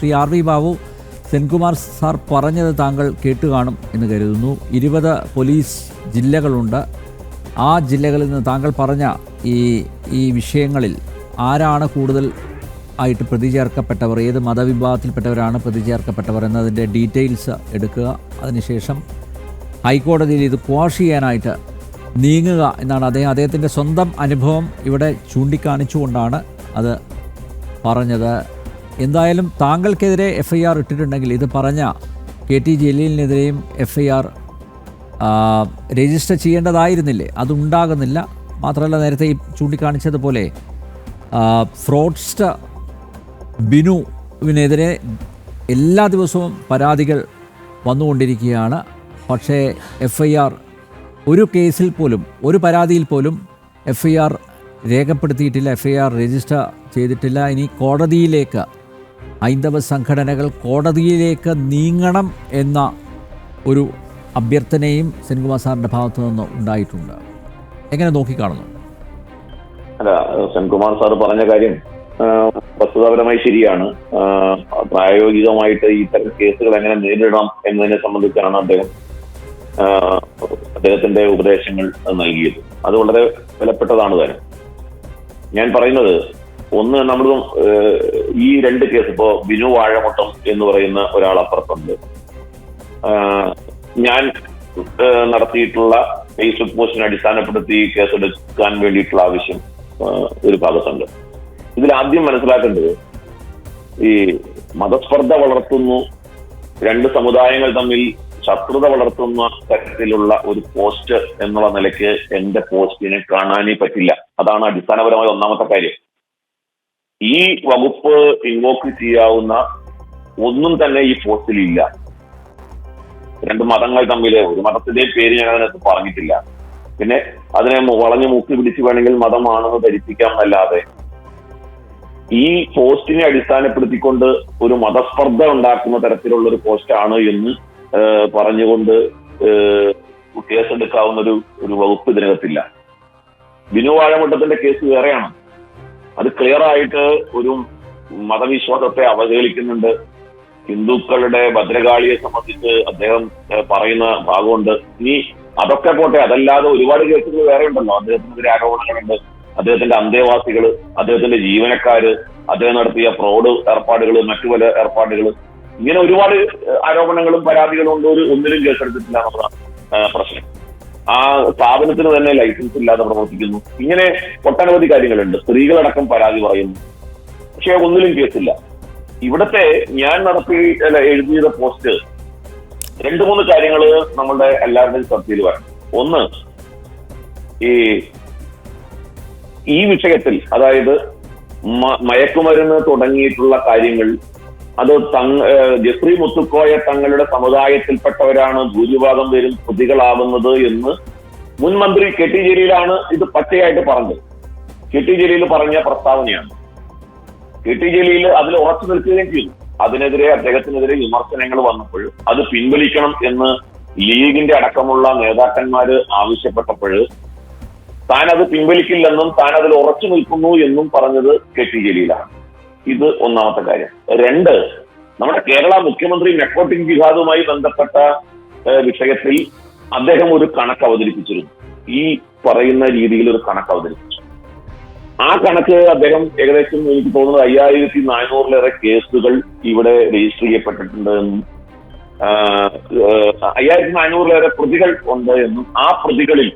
Shri R V Babu, Senkumar sir പറഞ്ഞത് താങ്കൾ കേട്ടുകാണും എന്ന് കരുതുന്നു. 20 പോലീസ് ജില്ലകളുണ്ട്. ആ ജില്ലകളിൽ നിന്ന് താങ്കൾ പറഞ്ഞ ഈ വിഷയങ്ങളിൽ ആരാണ് കൂടുതൽ ആയിട്ട് പ്രതി ചേർക്കപ്പെട്ടവർ, ഏത് മതവിഭാഗത്തിൽപ്പെട്ടവരാണ് പ്രതി ചേർക്കപ്പെട്ടവർ എന്നതിൻ്റെ ഡീറ്റെയിൽസ് എടുക്കുക. അതിനുശേഷം ഹൈക്കോടതിയിൽ ഇത് ക്വാഷ് ചെയ്യാനായിട്ട് നീങ്ങുക എന്നാണ് അദ്ദേഹത്തിൻ്റെ സ്വന്തം അനുഭവം ഇവിടെ ചൂണ്ടിക്കാണിച്ചുകൊണ്ടാണ് അത് പറഞ്ഞത്. എന്തായാലും താങ്കൾക്കെതിരെ FIR ഇട്ടിട്ടുണ്ടെങ്കിൽ ഇത് പറഞ്ഞ KT ജലീലിനെതിരെയും FIR രജിസ്റ്റർ ചെയ്യേണ്ടതായിരുന്നില്ലേ? അതുണ്ടാകുന്നില്ല. മാത്രമല്ല, നേരത്തെ ഈ ചൂണ്ടിക്കാണിച്ചതുപോലെ ഫ്രോഡ്സ്റ്റർ ബിനുവിനെതിരെ എല്ലാ ദിവസവും പരാതികൾ വന്നുകൊണ്ടിരിക്കുകയാണ്. പക്ഷേ FIR ഒരു കേസിൽ പോലും, ഒരു പരാതിയിൽ പോലും FIR രേഖപ്പെടുത്തിയിട്ടില്ല, FIR രജിസ്റ്റർ ചെയ്തിട്ടില്ല. ഇനി കോടതിയിലേക്ക്, ഹൈന്ദവ സംഘടനകൾ കോടതിയിലേക്ക് നീങ്ങണം എന്ന ഒരു അഭ്യർത്ഥനയും സെൻകുമാർ സാറിൻ്റെ ഭാഗത്തു നിന്ന് ഉണ്ടായിട്ടുണ്ട്. എങ്ങനെ നോക്കിക്കാണുന്നു? അല്ല, സെൻകുമാർ സാർ പറഞ്ഞ കാര്യം വസ്തുതാപരമായി ശരിയാണ്. പ്രായോഗികമായിട്ട് ഇത്തരം കേസുകൾ എങ്ങനെ നേരിടണം എന്നതിനെ സംബന്ധിച്ചാണ് അദ്ദേഹത്തിന്റെ ഉപദേശങ്ങൾ നൽകിയത്. അത് വളരെ വിലപ്പെട്ടതാണ് താനും. ഞാൻ പറയുന്നത്, ഒന്ന്, നമ്മൾ ഈ 2 കേസ്, ഇപ്പോ ബിനു വാഴമുട്ടം എന്ന് പറയുന്ന ഒരാൾ അപ്പുറത്തുണ്ട്. ഞാൻ നടത്തിയിട്ടുള്ള ഫേസ്ബുക്ക് പോസ്റ്റിനെ അടിസ്ഥാനപ്പെടുത്തി കേസെടുക്കാൻ വേണ്ടിയിട്ടുള്ള ആവശ്യം ഒരു ഭാഗത്തുണ്ട്. ഇതിൽ ആദ്യം മനസ്സിലാക്കേണ്ടത്, ഈ മതസ്പർദ്ധ വളർത്തുന്നു, 2 സമുദായങ്ങൾ തമ്മിൽ ശത്രുത വളർത്തുന്ന തരത്തിലുള്ള ഒരു പോസ്റ്റ് എന്നുള്ള നിലയ്ക്ക് എന്റെ പോസ്റ്റിനെ കാണാനേ പറ്റില്ല. അതാണ് അടിസ്ഥാനപരമായ ഒന്നാമത്തെ കാര്യം. ഈ വകുപ്പ് ഇൻവോക്ക് ചെയ്യാവുന്ന ഒന്നും തന്നെ ഈ പോസ്റ്റിലില്ല. 2 മതങ്ങൾ തമ്മിൽ, ഒരു മതത്തിന്റെ പേര് ഞാൻ അതിനകത്ത് പറഞ്ഞിട്ടില്ല. പിന്നെ അതിനെ വളഞ്ഞു മൂക്കി പിടിച്ച് വേണമെങ്കിൽ മതമാണെന്ന് ധരിപ്പിക്കാം എന്നല്ലാതെ ഈ പോസ്റ്റിനെ അടിസ്ഥാനപ്പെടുത്തിക്കൊണ്ട് ഒരു മതസ്പർദ്ധ ഉണ്ടാക്കുന്ന തരത്തിലുള്ള ഒരു പോസ്റ്റാണ് എന്ന് പറഞ്ഞുകൊണ്ട് കേസെടുക്കാവുന്ന ഒരു വകുപ്പ് ഇതിനകത്തില്ല. ബിനു വാഴമുട്ടത്തിന്റെ കേസ് വേറെയാണ്. അത് ക്ലിയർ ആയിട്ട് ഒരു മതവിശ്വാസത്തെ അവഹേളിക്കുന്നുണ്ട്. ഹിന്ദുക്കളുടെ ഭദ്രകാളിയെ സംബന്ധിച്ച് അദ്ദേഹം പറയുന്ന ഭാഗമുണ്ട്. ഇനി അതൊക്കെ പോട്ടെ, അതല്ലാതെ ഒരുപാട് കേസുകൾ വേറെ ഉണ്ടല്ലോ. അദ്ദേഹത്തിനെതിരെ ആരോപണങ്ങളുണ്ട്. അദ്ദേഹത്തിന്റെ അന്തേവാസികൾ, അദ്ദേഹത്തിന്റെ ജീവനക്കാര്, അദ്ദേഹം നടത്തിയ ഫ്രോഡ് ഏർപ്പാടുകൾ, മറ്റു പല ഏർപ്പാടുകൾ, ഇങ്ങനെ ഒരുപാട് ആരോപണങ്ങളും പരാതികളും ഉണ്ട്. ഒന്നിലും കേസെടുത്തിട്ടില്ല എന്നുള്ളതാണ് പ്രശ്നം. ആ സ്ഥാപനത്തിന് തന്നെ ലൈസൻസ് ഇല്ലാതെ പ്രവർത്തിക്കുന്നു. ഇങ്ങനെ ഒട്ടനവധി കാര്യങ്ങളുണ്ട്. സ്ത്രീകളടക്കം പരാതി പറയുന്നു. പക്ഷെ ഒന്നിലും കേസില്ല. ഇവിടത്തെ ഞാൻ എഴുതിയ പോസ്റ്റ് 2-3 കാര്യങ്ങൾ നമ്മളുടെ എല്ലാവരുടെയും ശ്രദ്ധയിൽ വരണം. ഒന്ന്, ഈ വിഷയത്തിൽ, അതായത് മയക്കുമരുന്ന് തുടങ്ങിയിട്ടുള്ള കാര്യങ്ങൾ, അത് ജെഫ്രി മുത്തുക്കോയ തങ്ങളുടെ സമുദായത്തിൽപ്പെട്ടവരാണ് ഭൂരിഭാഗം പേരും പ്രതികളാവുന്നത് എന്ന് മുൻ മന്ത്രി KT ജലീലാണ് ഇത് പച്ചയായിട്ട് പറഞ്ഞത്. KT ജലീൽ പറഞ്ഞ പ്രസ്താവനയാണ്. KT ജലീൽ അതിൽ ഉറച്ചു നിൽക്കുകയും ചെയ്തു. അതിനെതിരെ, അദ്ദേഹത്തിനെതിരെ വിമർശനങ്ങൾ വന്നപ്പോൾ അത് പിൻവലിക്കണം എന്ന് ലീഗിന്റെ അടക്കമുള്ള നേതാക്കന്മാര് ആവശ്യപ്പെട്ടപ്പോൾ താൻ അത് പിൻവലിക്കില്ലെന്നും താൻ അതിൽ ഉറച്ചു നിൽക്കുന്നു എന്നും പറഞ്ഞത് KT ജലീലാണ്. ഇത് ഒന്നാമത്തെ കാര്യം. 2, നമ്മുടെ കേരള മുഖ്യമന്ത്രി നർക്കോട്ടിക് ജിഹാദുമായി ബന്ധപ്പെട്ട വിഷയത്തിൽ അദ്ദേഹം ഒരു കണക്ക് അവതരിപ്പിച്ചിരുന്നു. ഈ പറയുന്ന രീതിയിൽ ഒരു കണക്ക് അവതരിപ്പിച്ചു. ആ കണക്ക് അദ്ദേഹം ഏകദേശം, എനിക്ക് തോന്നുന്നത് 5400-ലേറെ കേസുകൾ ഇവിടെ രജിസ്റ്റർ ചെയ്യപ്പെട്ടിട്ടുണ്ട് എന്നും 5400-ലേറെ പ്രതികൾ ഉണ്ട് എന്നും, ആ പ്രതികളിൽ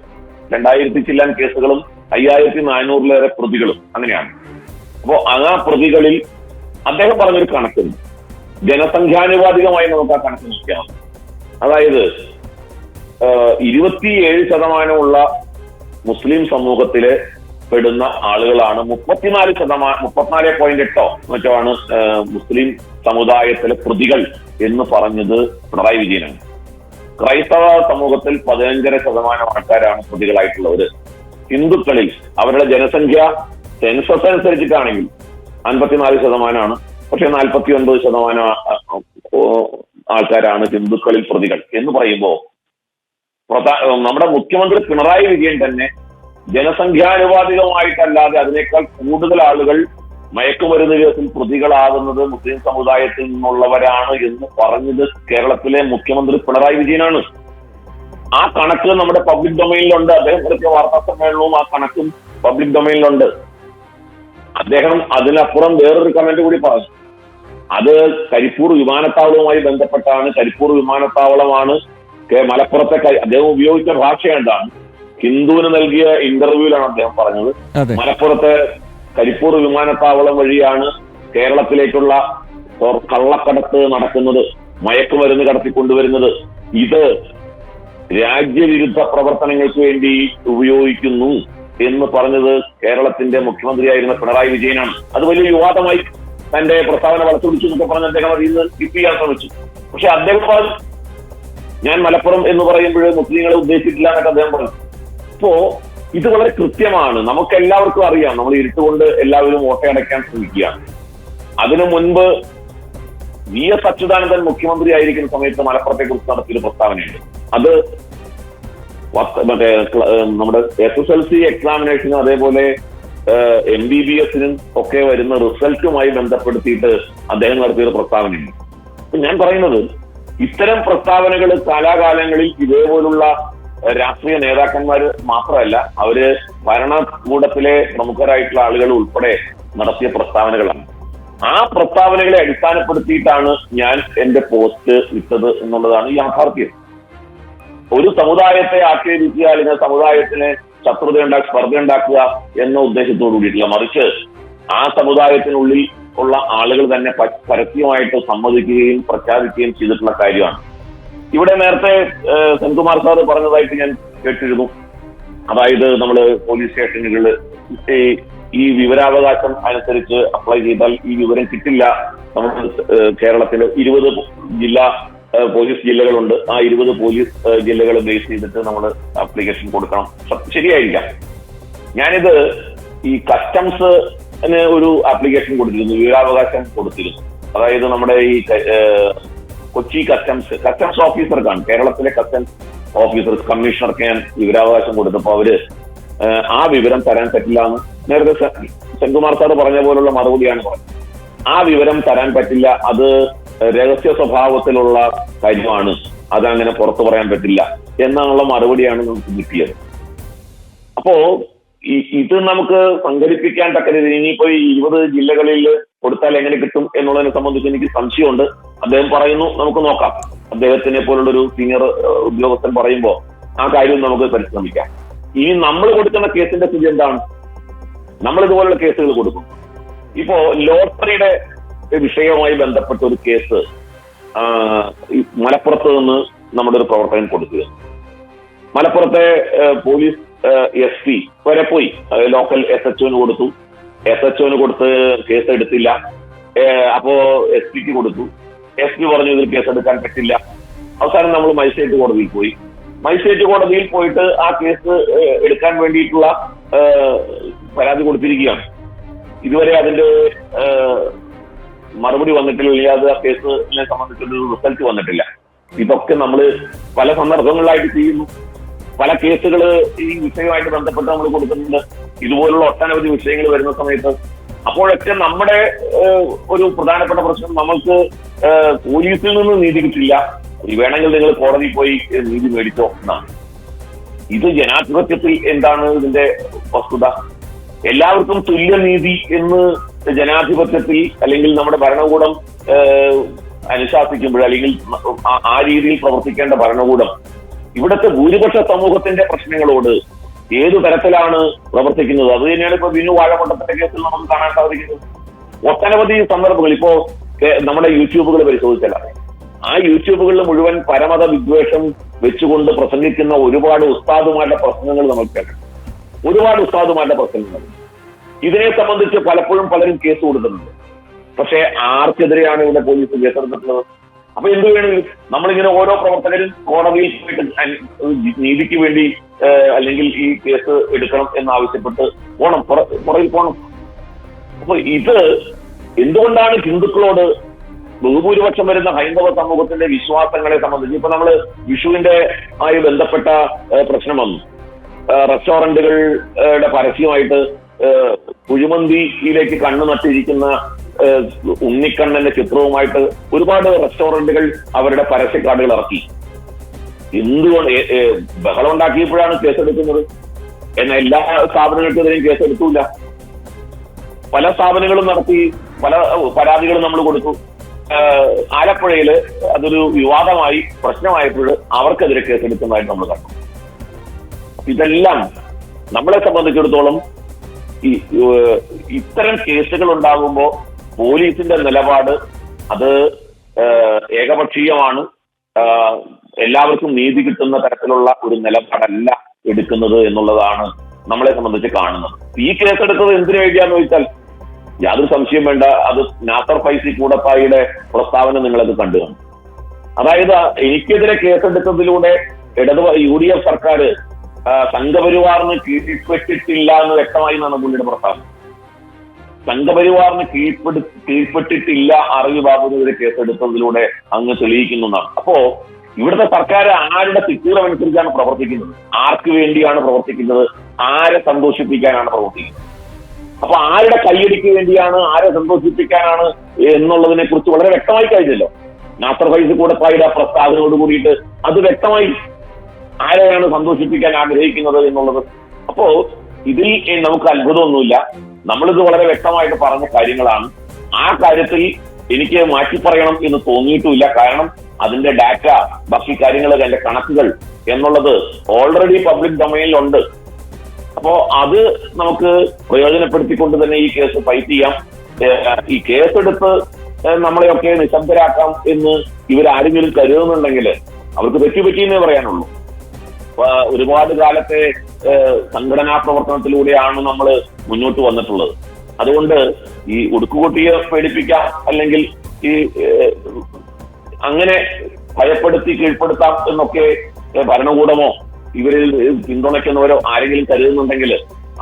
2000 ചില്ലാൻ കേസുകളും 5400-ലേറെ പ്രതികളും, അങ്ങനെയാണ്. അപ്പോ ആ പ്രതികളിൽ അദ്ദേഹം പറഞ്ഞൊരു കണക്കുണ്ട്. ജനസംഖ്യാനുപാതികമായി നമുക്ക് ആ കണക്ക് നോക്കാം. അതായത് 27% മുസ്ലിം സമൂഹത്തിലെ പെടുന്ന ആളുകളാണ്. 34.8 മറ്റോ ആണ് മുസ്ലിം സമുദായത്തിലെ പ്രതികൾ എന്ന് പറഞ്ഞത് പിണറായി വിജയനാണ്. ക്രൈസ്തവ സമൂഹത്തിൽ 15.5% ആൾക്കാരാണ് പ്രതികളായിട്ടുള്ളവര്. ഹിന്ദുക്കളിൽ അവരുടെ ജനസംഖ്യ സെൻസസ് അനുസരിച്ചിട്ടാണെങ്കിൽ 54%, പക്ഷെ 49% ആൾക്കാരാണ് ഹിന്ദുക്കളിൽ പ്രതികൾ എന്ന് പറയുമ്പോൾ നമ്മുടെ മുഖ്യമന്ത്രി പിണറായി വിജയൻ തന്നെ ജനസംഖ്യാനുപാതികമായിട്ടല്ലാതെ അതിനേക്കാൾ കൂടുതൽ ആളുകൾ മയക്കുമരുന്ന് കേസിൽ പ്രതികളാകുന്നത് മുസ്ലിം സമുദായത്തിൽ നിന്നുള്ളവരാണ് എന്ന് പറഞ്ഞത് കേരളത്തിലെ മുഖ്യമന്ത്രി പിണറായി വിജയനാണ്. ആ കണക്ക് നമ്മുടെ പബ്ലിക് ഡൊമൈനിലുണ്ട്. അദ്ദേഹം നടത്തിയ വാർത്താ സമ്മേളനവും ആ കണക്കും പബ്ലിക് ഡൊമൈനിലുണ്ട്. അദ്ദേഹം അതിനപ്പുറം വേറൊരു കമന്റ് കൂടി പറഞ്ഞു. അത് കരിപ്പൂർ വിമാനത്താവളവുമായി ബന്ധപ്പെട്ടാണ്. കരിപ്പൂർ വിമാനത്താവളമാണ് മലപ്പുറത്തെ. അദ്ദേഹം ഉപയോഗിച്ച ഭാഷ എന്താണ്? ഹിന്ദുവിന് നൽകിയ ഇന്റർവ്യൂവിലാണ് അദ്ദേഹം പറഞ്ഞത്, മലപ്പുറത്തെ കരിപ്പൂർ വിമാനത്താവളം വഴിയാണ് കേരളത്തിലേക്കുള്ള കള്ളക്കടത്ത് നടക്കുന്നത്, മയക്കുമരുന്ന് കടത്തിക്കൊണ്ടുവരുന്നത്. ഇത് രാജ്യവിരുദ്ധ പ്രവർത്തനങ്ങൾക്ക് വേണ്ടി ഉപയോഗിക്കുന്നു എന്ന് പറഞ്ഞത് കേരളത്തിന്റെ മുഖ്യമന്ത്രിയായിരുന്ന പിണറായി വിജയനാണ്. അത് വലിയ വിവാദമായി തന്റെ പ്രസ്താവന വളച്ചൊടിച്ചു എന്നൊക്കെ പറഞ്ഞ് അദ്ദേഹം അതിൽ നിന്ന് സ്കിപ്പ് ചെയ്യാൻ ശ്രമിച്ചു. പക്ഷെ അദ്ദേഹം പറഞ്ഞു, ഞാൻ മലപ്പുറം എന്ന് പറയുമ്പോൾ മുസ്ലിങ്ങളെ ഉദ്ദേശിച്ചിട്ടില്ല എന്നൊക്കെ അദ്ദേഹം പറഞ്ഞു. അപ്പോ ഇത് വളരെ കൃത്യമാണ്. നമുക്ക് എല്ലാവർക്കും അറിയാം, നമ്മൾ ഇരുട്ടുകൊണ്ട് എല്ലാവരും ഓട്ടയടയ്ക്കാൻ ശ്രമിക്കുകയാണ്. അതിനു മുൻപ് VS അച്യുതാനന്ദൻ മുഖ്യമന്ത്രി ആയിരിക്കുന്ന സമയത്ത് മലപ്പുറത്തെ കുറിച്ച് നടത്തിയൊരു പ്രസ്താവനയുണ്ട്. അത് മറ്റേ നമ്മുടെ SSLC എക്സാമിനേഷനും അതേപോലെ MBBS-നും ഒക്കെ വരുന്ന റിസൾട്ടുമായി ബന്ധപ്പെടുത്തിയിട്ട് അദ്ദേഹം നടത്തിയൊരു പ്രസ്താവനയുണ്ട്. ഞാൻ പറയുന്നത്, ഇത്തരം പ്രസ്താവനകൾ കാലാകാലങ്ങളിൽ ഇതേപോലുള്ള രാഷ്ട്രീയ നേതാക്കന്മാർ മാത്രമല്ല, അവര് ഭരണകൂടത്തിലെ പ്രമുഖരായിട്ടുള്ള ആളുകൾ ഉൾപ്പെടെ നടത്തിയ പ്രസ്താവനകളാണ്. ആ പ്രസ്താവനകളെ അടിസ്ഥാനപ്പെടുത്തിയിട്ടാണ് ഞാൻ എന്റെ പോസ്റ്റ് ഇട്ടത് എന്നുള്ളതാണ് യാഥാർത്ഥ്യം. ഒരു സമുദായത്തെ ആക്ഷേപിക്കുക അല്ലെങ്കിൽ സമുദായത്തിന് സ്പർദ്ധ ഉണ്ടാക്കുക എന്ന ഉദ്ദേശത്തോടു കൂടിയിട്ടില്ല, മറിച്ച് ആ സമുദായത്തിനുള്ളിൽ ഉള്ള ആളുകൾ തന്നെ പരസ്യമായിട്ട് സമ്മതിക്കുകയും പ്രഖ്യാപിക്കുകയും ചെയ്തിട്ടുള്ള കാര്യമാണ്. ഇവിടെ നേരത്തെ സെൻകുമാർ സാർ പറഞ്ഞതായിട്ട് ഞാൻ കേട്ടിരുന്നു. അതായത് നമ്മള് പോലീസ് സ്റ്റേഷനുകളിൽ ഈ വിവരാവകാശം അനുസരിച്ച് അപ്ലൈ ചെയ്താൽ ഈ വിവരം കിട്ടില്ല. നമ്മൾ കേരളത്തില് 20 ജില്ലാ പോലീസ് ജില്ലകളുണ്ട്. ആ 20 പോലീസ് ജില്ലകൾ ബേസ് ചെയ്തിട്ട് നമ്മൾ ആപ്ലിക്കേഷൻ കൊടുക്കണം. ശരിയായിരിക്കാം. ഞാനിത് ഈ കസ്റ്റംസിന് ഒരു ആപ്ലിക്കേഷൻ കൊടുത്തിരുന്നു, വിവരാവകാശം കൊടുത്തിരുന്നു. അതായത് നമ്മുടെ ഈ കൊച്ചി കസ്റ്റംസ് ഓഫീസർക്കാണ്, കേരളത്തിലെ കസ്റ്റംസ് ഓഫീസർ കമ്മീഷണർക്ക് ഞാൻ വിവരാവകാശം കൊടുത്തപ്പോൾ അവര് ആ വിവരം തരാൻ പറ്റില്ല എന്ന് നേരത്തെ സെൻകുമാർ സാർ പറഞ്ഞ പോലുള്ള മറുപടിയാണ് പറഞ്ഞത്. ആ വിവരം തരാൻ പറ്റില്ല, അത് രഹസ്യ സ്വഭാവത്തിലുള്ള കാര്യമാണ്, അതങ്ങനെ പുറത്തു പറയാൻ പറ്റില്ല എന്നുള്ള മറുപടിയാണ് നമുക്ക് കിട്ടിയത്. അപ്പോ ഇത് നമുക്ക് സംഘടിപ്പിക്കാൻ തക്ക രീതിയിൽ ഇനിയിപ്പോ 20 ജില്ലകളിൽ കൊടുത്താൽ എങ്ങനെ കിട്ടും എന്നുള്ളതിനെ സംബന്ധിച്ച് എനിക്ക് സംശയമുണ്ട്. അദ്ദേഹം പറയുന്നു, നമുക്ക് നോക്കാം. അദ്ദേഹത്തിനെ പോലുള്ളൊരു സീനിയർ ഉദ്യോഗസ്ഥൻ പറയുമ്പോൾ ആ കാര്യം നമുക്ക് പരിശ്രമിക്കാം. ഇനി നമ്മൾ കൊടുക്കുന്ന കേസിന്റെ സ്ഥിതി എന്താണ്? നമ്മൾ ഇതുപോലുള്ള കേസുകൾ കൊടുക്കും. ഇപ്പോ ലോട്ടറിയുടെ വിഷയവുമായി ബന്ധപ്പെട്ട ഒരു കേസ് മലപ്പുറത്ത് നിന്ന് നമ്മുടെ ഒരു പ്രവർത്തകൻ കൊടുക്കുക. മലപ്പുറത്തെ പോലീസ് SP വരെ പോയി, ലോക്കൽ SHOന് കൊടുത്തു. SHOന് കൊടുത്ത് കേസ് എടുത്തില്ല. അപ്പോ SP കൊടുത്തു. SP പറഞ്ഞു ഇതിൽ കേസ് എടുക്കാൻ പറ്റില്ല. അവസാനം നമ്മൾ മജിസ്ട്രേറ്റ് കോടതിയിൽ പോയി. മജിസ്ട്രേറ്റ് കോടതിയിൽ പോയിട്ട് ആ കേസ് എടുക്കാൻ വേണ്ടിയിട്ടുള്ള പരാതി കൊടുത്തിരിക്കുകയാണ്. ഇതുവരെ അതിന്റെ മറുപടി വന്നിട്ടില്ല, ഇല്ലാതെ ആ കേസിനെ സംബന്ധിച്ചൊരു റിസൾട്ട് വന്നിട്ടില്ല. ഇതൊക്കെ നമ്മൾ പല സന്ദർഭങ്ങളിലായിട്ട് ചെയ്യുന്നു. പല കേസുകൾ ഈ വിഷയവുമായിട്ട് ബന്ധപ്പെട്ട് നമ്മൾ കൊടുക്കുന്നുണ്ട്. ഇതുപോലുള്ള ഒട്ടനവധി വിഷയങ്ങൾ വരുന്ന സമയത്ത് അപ്പോഴൊക്കെ നമ്മുടെ ഒരു പ്രധാനപ്പെട്ട പ്രശ്നം, നമ്മൾക്ക് പോലീസിൽ നിന്ന് നീതി കിട്ടില്ല, വേണമെങ്കിൽ നിങ്ങൾ കോടതിയിൽ പോയി നീതി മേടിച്ചോ എന്നാണ്. ഇത് ജനാധിപത്യത്തിൽ എന്താണ് ഇതിന്റെ വസ്തുത? എല്ലാവർക്കും തുല്യനീതി എന്ന് ജനാധിപത്യത്തിൽ അല്ലെങ്കിൽ നമ്മുടെ ഭരണകൂടം അനുശാസിക്കുമ്പോൾ, അല്ലെങ്കിൽ ആ രീതിയിൽ പ്രവർത്തിക്കേണ്ട ഭരണകൂടം ഇവിടുത്തെ ഭൂരിപക്ഷ സമൂഹത്തിന്റെ പ്രശ്നങ്ങളോട് ഏതു തരത്തിലാണ് പ്രവർത്തിക്കുന്നത്? അത് തന്നെയാണ് ഇപ്പൊ ബിനു വാഴമുണ്ടത്തിന്റെ കേസിൽ നമുക്ക് കാണാൻ സാധിക്കുന്നത്. ഒട്ടനവധി സന്ദർഭങ്ങൾ ഇപ്പോ നമ്മുടെ യൂട്യൂബുകൾ പരിശോധിച്ചാൽ ആ യൂട്യൂബുകളിൽ മുഴുവൻ പരമത വിദ്വേഷം വെച്ചുകൊണ്ട് പ്രസംഗിക്കുന്ന ഒരുപാട് ഉസ്താദുമാരുടെ പ്രസംഗങ്ങൾ നമുക്ക് കേൾക്കാം. ഒരുപാട് ഉസ്താദുമാരുടെ പ്രസംഗങ്ങൾ. ഇതിനെ സംബന്ധിച്ച് പലപ്പോഴും പലരും കേസ് കൊടുക്കുന്നുണ്ട്. പക്ഷെ ആർക്കെതിരെയാണ് ഇവിടെ പോലീസ് കേസെടുത്തിട്ടുള്ളത്? അപ്പൊ എന്ത് വേണമെങ്കിലും നമ്മളിങ്ങനെ ഓരോ പ്രവർത്തകരും കോടതിയിൽ പോയിട്ട് നീതിക്ക് വേണ്ടി അല്ലെങ്കിൽ ഈ കേസ് എടുക്കണം എന്നാവശ്യപ്പെട്ട് പോണം, പുറകിൽ പോകണം. അപ്പൊ ഇത് എന്തുകൊണ്ടാണ് ഹിന്ദുക്കളോട് ബഹുഭൂരിപക്ഷം വരുന്ന ഹൈന്ദവ സമൂഹത്തിന്റെ വിശ്വാസങ്ങളെ സംബന്ധിച്ച് ഇപ്പൊ നമ്മള് വിഷുവിന്റെ ആയി ബന്ധപ്പെട്ട പ്രശ്നം വന്നു. റെസ്റ്റോറന്റുകളുടെ പരസ്യമായിട്ട് കുഴിമന്തിയിലേക്ക് കണ്ണു നട്ടിരിക്കുന്ന ഉണ്ണിക്കണ്ണന്റെ ചിത്രവുമായിട്ട് ഒരുപാട് റെസ്റ്റോറന്റുകൾ അവരുടെ പരസ്യക്കാർഡുകൾ ഇറക്കി. എന്തുകൊണ്ട് ബഹളം ഉണ്ടാക്കിയപ്പോഴാണ് കേസെടുക്കുന്നത്? എന്നാൽ എല്ലാ സ്ഥാപനങ്ങൾക്കെതിരെയും കേസെടുത്തൂല. പല സ്ഥാപനങ്ങളും നടത്തി, പല പരാതികളും നമ്മൾ കൊടുത്തു. ആലപ്പുഴയില് അതൊരു വിവാദമായി പ്രശ്നമായപ്പോൾ അവർക്കെതിരെ കേസെടുക്കുന്നതായിട്ട് നമ്മൾ കണ്ടു. ഇതെല്ലാം നമ്മളെ സംബന്ധിച്ചിടത്തോളം ഇത്തരം കേസുകൾ ഉണ്ടാകുമ്പോൾ പോലീസിന്റെ നിലപാട് അത് ഏകപക്ഷീയമാണ്. എല്ലാവർക്കും നീതി കിട്ടുന്ന തരത്തിലുള്ള ഒരു നിലപാടല്ല എടുക്കുന്നത് എന്നുള്ളതാണ് നമ്മളെ സംബന്ധിച്ച് കാണുന്നത്. ഈ കേസെടുത്തത് എന്തിനു വേണ്ടിയാന്ന് ചോദിച്ചാൽ യാതൊരു സംശയം വേണ്ട, അത് നാസർ ഫൈസി കൂടത്തായിയുടെ പ്രസ്താവന നിങ്ങളത് കണ്ടു കാണും. അതായത് എനിക്കെതിരെ കേസെടുത്തതിലൂടെ UDF സർക്കാർ സംഘപരിവാറിന് കീഴ്പ്പെട്ടിട്ടില്ല എന്ന് വ്യക്തമായി എന്നാണ് പുള്ളിയുടെ പ്രസ്താവന. സംഘപരിവാറിന് കീഴ്പ്പെട്ടിട്ടില്ല അറിവ് ബാബുവിനെതിരെ കേസെടുത്തതിലൂടെ അങ്ങ് തെളിയിക്കുന്നതാണ്. അപ്പോ ഇവിടുത്തെ സർക്കാർ ആരുടെ തിട്ടൂരമനുസരിച്ചാണ് പ്രവർത്തിക്കുന്നത്, ആർക്ക് വേണ്ടിയാണ് പ്രവർത്തിക്കുന്നത്, ആരെ സന്തോഷിപ്പിക്കാനാണ് പ്രവർത്തിക്കുന്നത്, അപ്പൊ ആരുടെ കൈയടിക്ക് വേണ്ടിയാണ്, ആരെ സന്തോഷിപ്പിക്കാനാണ് എന്നുള്ളതിനെ കുറിച്ച് വളരെ വ്യക്തമായി കഴിഞ്ഞല്ലോ. നാസർ ഫൈസി കൂടത്തായിയുടെ പ്രസ്താവനയോട് കൂടിയിട്ട് അത് വ്യക്തമായി ആരെയാണ് സന്തോഷിപ്പിക്കാൻ ആഗ്രഹിക്കുന്നത് എന്നുള്ളത്. അപ്പോ ഇതിൽ നമുക്ക് അത്ഭുതമൊന്നുമില്ല. നമ്മളിത് വളരെ വ്യക്തമായിട്ട് പറഞ്ഞ കാര്യങ്ങളാണ്. ആ കാര്യത്തിൽ എനിക്ക് മാറ്റി പറയണം എന്ന് തോന്നിയിട്ടുമില്ല. കാരണം അതിന്റെ ഡാറ്റ, ബാക്കി കാര്യങ്ങൾ, അതിന്റെ കണക്കുകൾ എന്നുള്ളത് ഓൾറെഡി പബ്ലിക് ഡൊമൈനിലുണ്ട്. അപ്പോ അത് നമുക്ക് പ്രയോജനപ്പെടുത്തിക്കൊണ്ട് തന്നെ ഈ കേസ് ഫൈറ്റ് ചെയ്യാം. ഈ കേസെടുത്ത് നമ്മളെയൊക്കെ നിശബ്ദരാക്കാം എന്ന് ഇവരാരെങ്കിലും കരുതുന്നുണ്ടെങ്കിൽ അവർക്ക് തെറ്റുപറ്റിയെന്നേ പറയാനുള്ളൂ. ഒരുപാട് കാലത്തെ സംഘടനാ പ്രവർത്തനത്തിലൂടെയാണ് നമ്മൾ മുന്നോട്ട് വന്നിട്ടുള്ളത്. അതുകൊണ്ട് ഈ ഉടുക്കുകുട്ടിയെ പേടിപ്പിക്കാം, അല്ലെങ്കിൽ ഈ അങ്ങനെ ഭയപ്പെടുത്തി കീഴ്പ്പെടുത്താം എന്നൊക്കെ ഭരണകൂടമോ ഇവരിൽ പിന്തുണയ്ക്കുന്നവരോ ആരെങ്കിലും കരുതുന്നുണ്ടെങ്കിൽ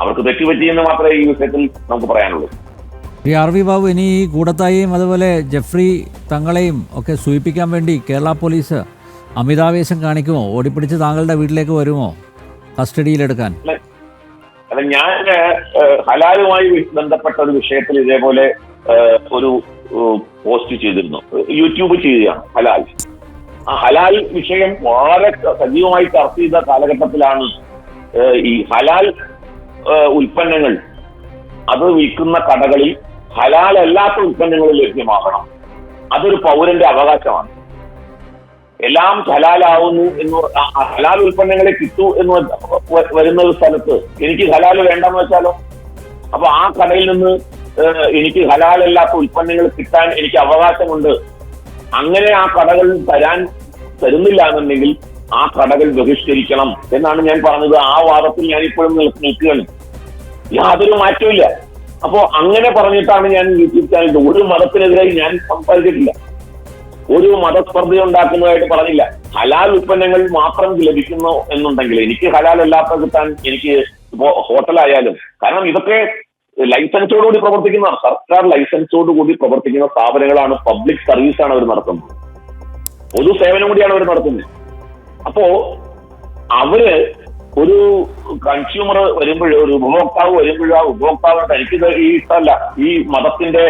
അവർക്ക് തെറ്റുപറ്റിയെന്ന് മാത്രമേ ഈ വിഷയത്തിൽ നമുക്ക് പറയാനുള്ളൂ. RV ബാബു, ഇനി ഈ കൂടത്തായിയും അതുപോലെ ജെഫ്രി തങ്ങളെയും ഒക്കെ സൂചിപ്പിക്കാൻ വേണ്ടി കേരള പോലീസ് അമിതാവേശം കാണിക്കുമോ? ഓടിപ്പിടിച്ച് താങ്കളുടെ വീട്ടിലേക്ക് വരുമോ കസ്റ്റഡിയിലെടുക്കാൻ? അല്ല, ഞാൻ ഹലാലുമായി ബന്ധപ്പെട്ട ഒരു വിഷയത്തിൽ ഇതേപോലെ ഒരു പോസ്റ്റ് ചെയ്തിരുന്നു. യൂട്യൂബ് ചെയ്യുകയാണ് ഹലാൽ. ആ ഹലാൽ വിഷയം വളരെ സജീവമായി ചർച്ച ചെയ്ത കാലഘട്ടത്തിലാണ് ഈ ഹലാൽ ഉൽപ്പന്നങ്ങൾ അത് വിൽക്കുന്ന കടകളിൽ ഹലാൽ അല്ലാത്ത ഉൽപ്പന്നങ്ങൾ ലഭ്യമാകണം. അതൊരു പൗരന്റെ അവകാശമാണ്. എല്ലാം ഹലാലാവുന്നു എന്ന്, ഹലാൽ ഉൽപ്പന്നങ്ങളെ കിട്ടൂ എന്ന് വരുന്ന ഒരു സ്ഥലത്ത് എനിക്ക് ഹലാൽ വേണ്ടെന്ന് വെച്ചാലോ? അപ്പൊ ആ കടയിൽ നിന്ന് എനിക്ക് ഹലാലല്ലാത്ത ഉൽപ്പന്നങ്ങൾ കിട്ടാൻ എനിക്ക് അവകാശമുണ്ട്. അങ്ങനെ ആ കടകൾ തരുന്നില്ല എന്നുണ്ടെങ്കിൽ ആ കടകൾ ബഹിഷ്കരിക്കണം എന്നാണ് ഞാൻ പറഞ്ഞത്. ആ വാദത്തിൽ ഞാൻ ഇപ്പോഴും നിൽക്കുകയാണ്. യാതൊരു മാറ്റമില്ല. അപ്പോ അങ്ങനെ പറഞ്ഞിട്ടാണ് ഞാൻ യൂട്യൂബ് ചാനൽ, ഒരു മതത്തിനെതിരെ ഞാൻ സംസാരിച്ചിട്ടില്ല, ഒരു മതസ്പർദ്ധ ഉണ്ടാക്കുന്നതായിട്ട് പറഞ്ഞില്ല. ഹലാൽ ഉൽപ്പന്നങ്ങൾ മാത്രം ലഭിക്കുന്നു എന്നുണ്ടെങ്കിൽ എനിക്ക് ഹലാൽ അല്ലാത്ത കിട്ടാൻ എനിക്ക് ഇപ്പോ ഹോട്ടലായാലും, കാരണം ഇതൊക്കെ ലൈസൻസോടുകൂടി പ്രവർത്തിക്കുന്ന, സർക്കാർ ലൈസൻസോടുകൂടി പ്രവർത്തിക്കുന്ന സ്ഥാപനങ്ങളാണ്. പബ്ലിക് സർവീസാണ് അവർ നടത്തുന്നത്, പൊതു സേവനം കൂടിയാണ് അവർ നടത്തുന്നത്. അപ്പോ അവര് ഒരു കൺസ്യൂമർ വരുമ്പോഴോ, ഒരു ഉപഭോക്താവ് വരുമ്പോഴോ, ആ ഉപഭോക്താവ് തനിക്ക് ഈ ഇഷ്ടമല്ല, ഈ മതത്തിന്റെ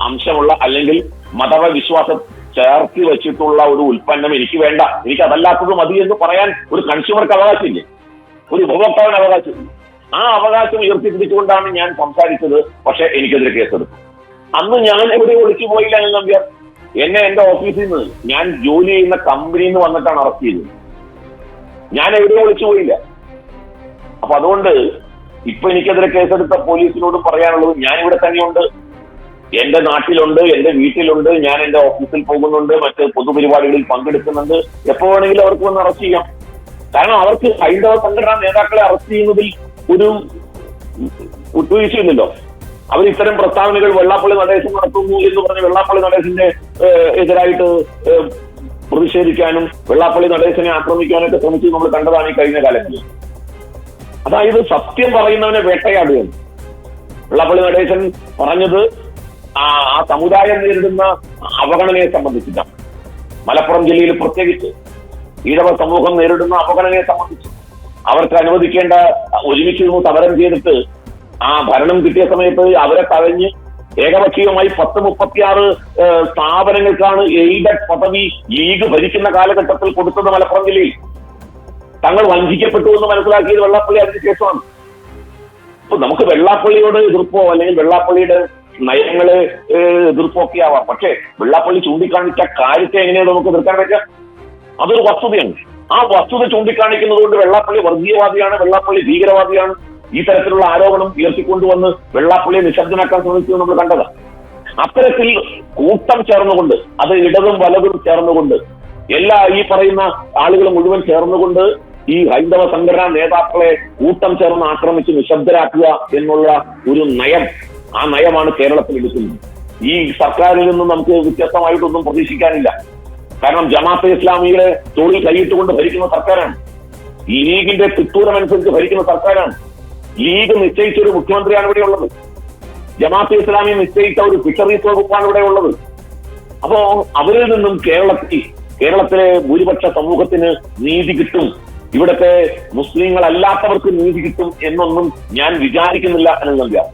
അംശമുള്ള അല്ലെങ്കിൽ മതവിശ്വാസം ചേർത്തി വെച്ചിട്ടുള്ള ഒരു ഉൽപ്പന്നം എനിക്ക് വേണ്ട, എനിക്ക് അതല്ലാത്തത് മതി എന്ന് പറയാൻ ഒരു കൺസ്യൂമർക്ക് അവകാശമില്ലേ? ഒരു ഉപഭോക്താവിന് അവകാശമില്ല. ആ അവകാശം ഉയർത്തിപ്പിടിച്ചുകൊണ്ടാണ് ഞാൻ സംസാരിച്ചത്. പക്ഷെ എനിക്കെതിരെ കേസെടുത്തു. അന്ന് ഞാൻ എവിടെ ഒളിച്ചു പോയില്ല എന്ന് നമ്പ്യാർ. എന്നെ എന്റെ ഓഫീസിൽ നിന്ന്, ഞാൻ ജോലി ചെയ്യുന്ന കമ്പനിയിൽ നിന്ന് വന്നിട്ടാണ് അറസ്റ്റ് ചെയ്തത്. ഞാൻ എവിടെയും ഒളിച്ചു പോയില്ല. അപ്പൊ അതുകൊണ്ട് ഇപ്പൊ എനിക്കെതിരെ കേസെടുത്ത പോലീസിനോടും പറയാനുള്ളത്, ഞാൻ ഇവിടെ തന്നെയുണ്ട്, എന്റെ നാട്ടിലുണ്ട്, എന്റെ വീട്ടിലുണ്ട്, ഞാൻ എന്റെ ഓഫീസിൽ പോകുന്നുണ്ട്, മറ്റ് പൊതുപരിപാടികളിൽ പങ്കെടുക്കുന്നുണ്ട്. എപ്പോ വേണമെങ്കിലും അവർക്ക് വന്ന് അറസ്റ്റ് ചെയ്യാം. കാരണം അവർക്ക് ഹൈന്ദവ സംഘടനാ നേതാക്കളെ അറസ്റ്റ് ചെയ്യുന്നതിൽ ഒരു വിട്ടുവീഴ്ചയില്ലല്ലോ. അവർ ഇത്തരം പ്രസ്താവനകൾ വെള്ളാപ്പള്ളി നടേശൻ നടത്തുന്നു എന്ന് പറഞ്ഞ് വെള്ളാപ്പള്ളി നടേശന്റെ എതിരായിട്ട് പ്രതിഷേധിക്കാനും വെള്ളാപ്പള്ളി നടേശനെ ആക്രമിക്കാനൊക്കെ ശ്രമിച്ചു നമ്മൾ കണ്ടതാണ് ഈ കഴിഞ്ഞ കാലങ്ങളിൽ. അതായത് സത്യം പറയുന്നവനെ വേട്ടയാടുകയാണ്. വെള്ളാപ്പള്ളി നടേശൻ പറഞ്ഞത് ആ സമുദായം നേരിടുന്ന അവഗണനയെ സംബന്ധിച്ചിട്ടാണ്. മലപ്പുറം ജില്ലയിൽ പ്രത്യേകിച്ച് ഈഴവ സമൂഹം നേരിടുന്ന അവഗണനയെ സംബന്ധിച്ച് അവർക്ക് അനുവദിക്കേണ്ട, ഒരുമിച്ച് സമരം ചെയ്തിട്ട് ആ ഭരണം കിട്ടിയ സമയത്ത് അവരെ തഴഞ്ഞ് ഏകപക്ഷീയമായി 10-36 സ്ഥാപനങ്ങൾക്കാണ് എയ്ഡഡ് പദവി ലീഗ് ഭരിക്കുന്ന കാലഘട്ടത്തിൽ കൊടുത്തത് മലപ്പുറം ജില്ലയിൽ. തങ്ങൾ വഞ്ചിക്കപ്പെട്ടു എന്ന് മനസ്സിലാക്കിയത് വെള്ളാപ്പള്ളി അതിന് ശേഷമാണ്. അപ്പൊ നമുക്ക് വെള്ളാപ്പള്ളിയോട് എതിർപ്പോ അല്ലെങ്കിൽ വെള്ളാപ്പള്ളിയുടെ നയങ്ങള് എതിർപ്പോ ഒക്കെ ആവാം. പക്ഷേ വെള്ളാപ്പള്ളി ചൂണ്ടിക്കാണിച്ച കാര്യത്തെ എങ്ങനെയാണ് നമുക്ക് എതിർക്കാൻ പറ്റുക? അതൊരു വസ്തുതയാണ്. ആ വസ്തുത ചൂണ്ടിക്കാണിക്കുന്നത് കൊണ്ട് വെള്ളാപ്പള്ളി വർഗീയവാദിയാണ്, വെള്ളാപ്പള്ളി ഭീകരവാദിയാണ്, ഈ തരത്തിലുള്ള ആരോപണം ഉയർത്തിക്കൊണ്ടുവന്ന് വെള്ളാപ്പള്ളിയെ നിശബ്ദനാക്കാൻ ശ്രമിച്ചു നമ്മൾ കണ്ടത്. അത്തരത്തിൽ കൂട്ടം ചേർന്നുകൊണ്ട്, അത് ഇടതും വലതും ചേർന്നുകൊണ്ട്, എല്ലാ ഈ പറയുന്ന ആളുകൾ മുഴുവൻ ചേർന്നുകൊണ്ട് ഈ ഹൈന്ദവ സംഘടനാ നേതാക്കളെ കൂട്ടം ചേർന്ന് ആക്രമിച്ച് നിശബ്ദരാക്കുക എന്നുള്ള ഒരു നയം, ആ നയമാണ് കേരളത്തിൽ എടുക്കുന്നത്. ഈ സർക്കാരിൽ നിന്നും നമുക്ക് വ്യത്യസ്തമായിട്ടൊന്നും പ്രതീക്ഷിക്കാനില്ല. കാരണം ജമാഅത്തെ ഇസ്ലാമിയുടെ തോളിൽ കൈയിട്ടുകൊണ്ട് ഭരിക്കുന്ന സർക്കാരാണ്. ഈ ലീഗിന്റെ തിട്ടൂരമനുസരിച്ച് ഭരിക്കുന്ന സർക്കാരാണ്. ലീഗ് നിശ്ചയിച്ച ഒരു മുഖ്യമന്ത്രിയാണ് ഇവിടെ ഉള്ളത്. ജമാഅത്തെ ഇസ്ലാമി നിശ്ചയിച്ച ഒരു ഫിഷറീസ് വകുപ്പാണ് ഇവിടെ ഉള്ളത്. അപ്പോ അവരിൽ നിന്നും കേരളത്തിലെ ഭൂരിപക്ഷ സമൂഹത്തിന് നീതി കിട്ടും, ഇവിടുത്തെ മുസ്ലിങ്ങൾ അല്ലാത്തവർക്ക് നീതി കിട്ടും എന്നൊന്നും ഞാൻ വിചാരിക്കുന്നില്ല എന്നുള്ളതാണ്.